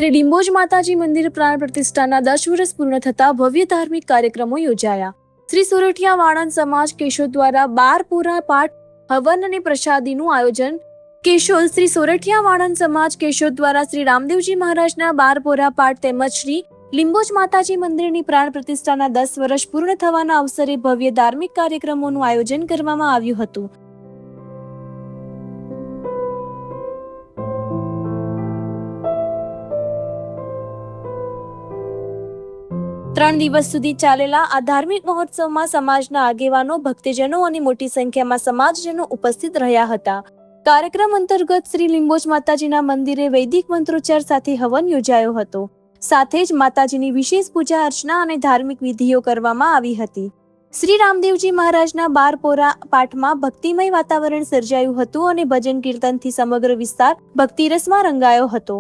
શ્રી લિંબોજ માતાજી મંદિર પ્રાણ પ્રતિષ્ઠાના 10 વર્ષ પૂર્ણ થતા ભવ્ય ધાર્મિક કાર્યક્રમો યોજાયા। શ્રી સોરઠિયા વાણંદ સમાજ કેશોદ દ્વારા 12 પૂરા પાઠ, હવન અને પ્રસાદીનું આયોજન। કેશોદ શ્રી સોરઠિયા વાણંદ સમાજ કેશોદ દ્વારા શ્રી રામદેવજી મહારાજના 12 પૂરા પાઠ તેમજ શ્રી લિંબોજ માતાજી મંદિરની પ્રાણ પ્રતિષ્ઠાના 10 વર્ષ પૂર્ણ થવાના અવસરે ભવ્ય ધાર્મિક કાર્યક્રમોનું આયોજન કરવામાં આવ્યું હતું। 3 દિવસ સુધી ચાલેલા આ ધાર્મિક મહોત્સવમાં સમાજના આગેવાનો, ભક્તજનો અને મોટી સંખ્યામાં સમાજજનો ઉપસ્થિત રહ્યા હતા। કાર્યક્રમ અંતર્ગત શ્રી લિંબોજ માતાજીના મંદિરે વૈદિક મંત્રોચ્ચાર સાથે હવન યોજાયો હતો। સાથે જ માતાજીની વિશેષ પૂજા અર્ચના અને ધાર્મિક વિધિઓ કરવામાં આવી હતી। શ્રી રામદેવજી મહારાજના 12 પૂરા પાઠમાં ભક્તિમય વાતાવરણ સર્જાયું હતું અને ભજન કીર્તનથી સમગ્ર વિસ્તાર ભક્તિરસમાં રંગાયો હતો।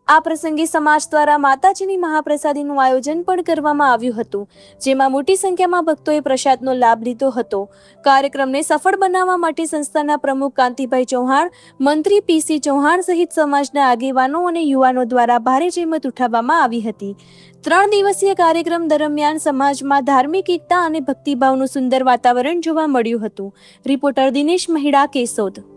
આ પ્રસંગે સમાજ દ્વારા માતાજીની મહાપ્રસાદીનું આયોજન પણ કરવામાં આવ્યું હતું, જેમાં મોટી સંખ્યામાં ભક્તોએ પ્રસાદનો લાભ લીધો હતો। કાર્યક્રમને સફળ બનાવવા માટે સંસ્થાના પ્રમુખ કાંતિભાઈ ચૌહાણ, મંત્રી પીસી ચૌહાણ સહિત સમાજના આગેવાનો અને યુવાનો દ્વારા ભારે જહેમત ઉઠાવવામાં આવી હતી। 3 દિવસીય કાર્યક્રમ દરમિયાન સમાજમાં ધાર્મિક એકતા અને ભક્તિભાવનું સુંદર વાતાવરણ જોવા મળ્યું હતું। રિપોર્ટર દિનેશ મહિડા, કેશોદ।